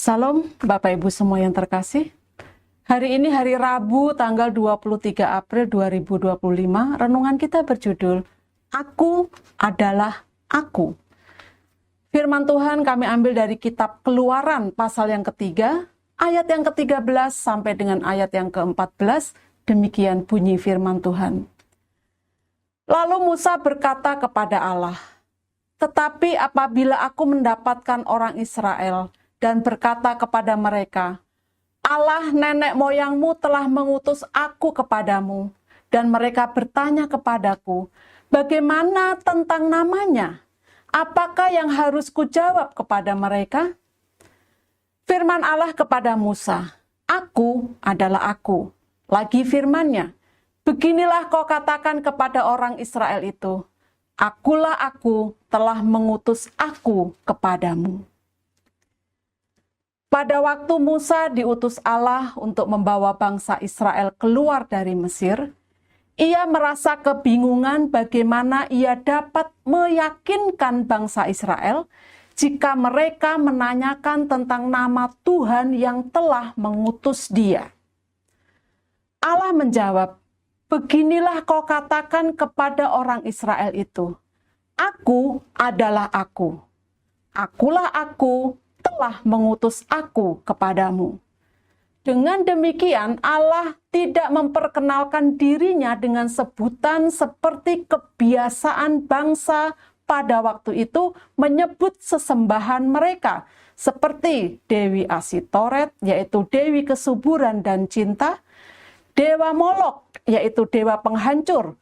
Salam Bapak Ibu semua yang terkasih. Hari ini hari Rabu tanggal 23 April 2025. Renungan kita berjudul Aku adalah Aku. Firman Tuhan kami ambil dari kitab Keluaran pasal yang ketiga, ayat yang ke-13 sampai dengan ayat yang ke-14. Demikian bunyi firman Tuhan. Lalu Musa berkata kepada Allah, "Tetapi apabila aku mendapatkan orang Israel dan berkata kepada mereka, Allah nenek moyangmu telah mengutus aku kepadamu, dan mereka bertanya kepadaku, bagaimana tentang namanya? Apakah yang harus kujawab kepada mereka?" Firman Allah kepada Musa, "Aku adalah Aku." Lagi firman-Nya, "Beginilah kau katakan kepada orang Israel itu, Akulah Aku telah mengutus aku kepadamu." Pada waktu Musa diutus Allah untuk membawa bangsa Israel keluar dari Mesir, ia merasa kebingungan bagaimana ia dapat meyakinkan bangsa Israel jika mereka menanyakan tentang nama Tuhan yang telah mengutus dia. Allah menjawab, "Beginilah kau katakan kepada orang Israel itu, Aku adalah Aku. Akulah Aku telah mengutus aku kepadamu." Dengan demikian, Allah tidak memperkenalkan dirinya dengan sebutan seperti kebiasaan bangsa pada waktu itu menyebut sesembahan mereka, seperti Dewi Asitoret, yaitu Dewi kesuburan dan cinta, Dewa Molok, yaitu Dewa penghancur,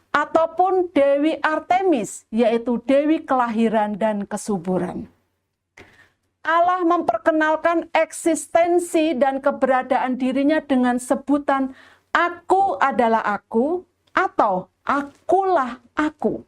ataupun Dewi Artemis, yaitu Dewi kelahiran dan kesuburan. Allah memperkenalkan eksistensi dan keberadaan dirinya dengan sebutan Aku adalah Aku atau Akulah Aku.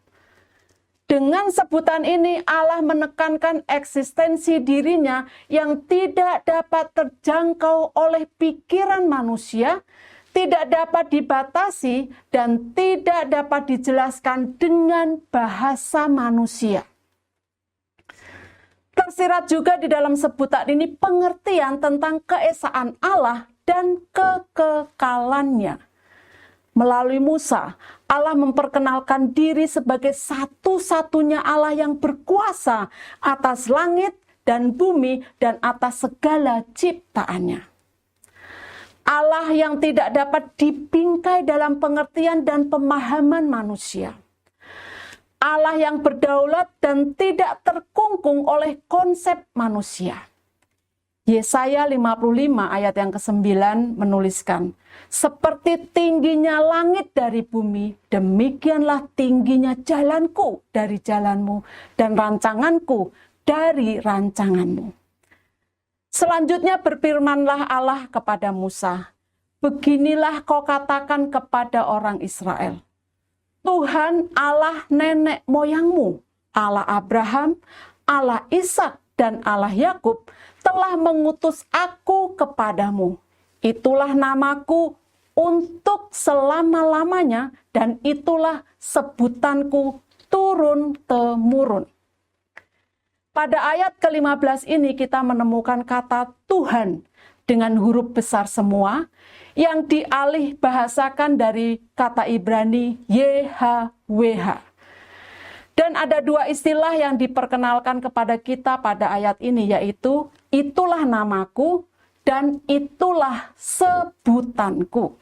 Dengan sebutan ini Allah menekankan eksistensi dirinya yang tidak dapat terjangkau oleh pikiran manusia, tidak dapat dibatasi, dan tidak dapat dijelaskan dengan bahasa manusia. Tersirat juga di dalam sebutan ini pengertian tentang keesaan Allah dan kekekalannya. Melalui Musa, Allah memperkenalkan diri sebagai satu-satunya Allah yang berkuasa atas langit dan bumi dan atas segala ciptaannya. Allah yang tidak dapat dibingkai dalam pengertian dan pemahaman manusia. Allah yang berdaulat dan tidak terkungkung oleh konsep manusia. Yesaya 55 ayat yang ke-9 menuliskan, "Seperti tingginya langit dari bumi, demikianlah tingginya jalanku dari jalanmu dan rancanganku dari rancanganmu." Selanjutnya berfirmanlah Allah kepada Musa, "Beginilah kau katakan kepada orang Israel, Tuhan Allah nenek moyangmu, Allah Abraham, Allah Ishak, dan Allah Yakub telah mengutus aku kepadamu. Itulah namaku untuk selama-lamanya, dan itulah sebutanku turun-temurun." Pada ayat ke-15 ini kita menemukan kata Tuhan dengan huruf besar semua yang dialih bahasakan dari kata Ibrani YHWH. Dan ada dua istilah yang diperkenalkan kepada kita pada ayat ini, yaitu itulah namaku dan itulah sebutanku.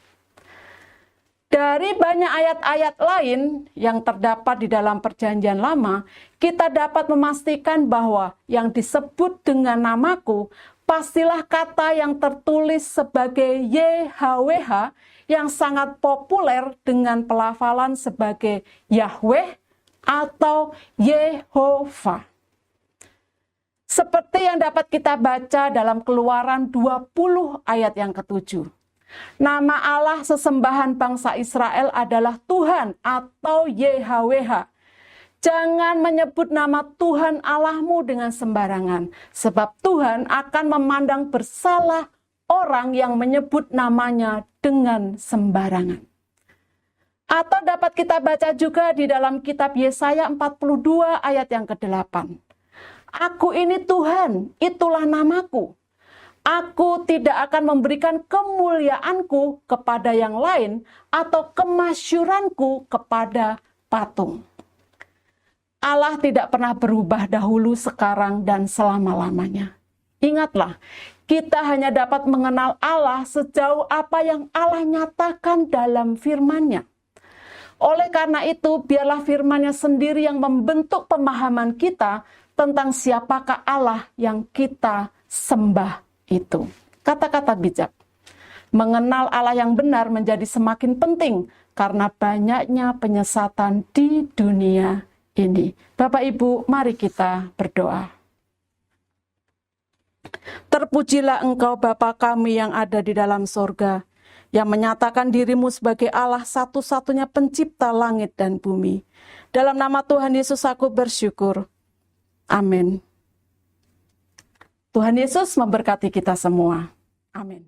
Dari banyak ayat-ayat lain yang terdapat di dalam Perjanjian Lama, kita dapat memastikan bahwa yang disebut dengan namaku pastilah kata yang tertulis sebagai YHWH yang sangat populer dengan pelafalan sebagai Yahweh atau Yehovah. Seperti yang dapat kita baca dalam Keluaran 20 ayat yang ke-7. Nama Allah sesembahan bangsa Israel adalah Tuhan atau YHWH. Jangan menyebut nama Tuhan Allahmu dengan sembarangan, sebab Tuhan akan memandang bersalah orang yang menyebut namanya dengan sembarangan. Atau dapat kita baca juga di dalam kitab Yesaya 42 ayat yang ke-8. Aku ini Tuhan, itulah namaku. Aku tidak akan memberikan kemuliaanku kepada yang lain atau kemasyuranku kepada patung. Allah tidak pernah berubah dahulu, sekarang, dan selama-lamanya. Ingatlah, kita hanya dapat mengenal Allah sejauh apa yang Allah nyatakan dalam firman-Nya. Oleh karena itu, biarlah firman-Nya sendiri yang membentuk pemahaman kita tentang siapakah Allah yang kita sembah itu. Kata-kata bijak. Mengenal Allah yang benar menjadi semakin penting karena banyaknya penyesatan di dunia ini. Bapak Ibu, mari kita berdoa. Terpujilah Engkau Bapa kami yang ada di dalam sorga, yang menyatakan dirimu sebagai Allah satu-satunya pencipta langit dan bumi. Dalam nama Tuhan Yesus aku bersyukur. Amin. Tuhan Yesus memberkati kita semua. Amin.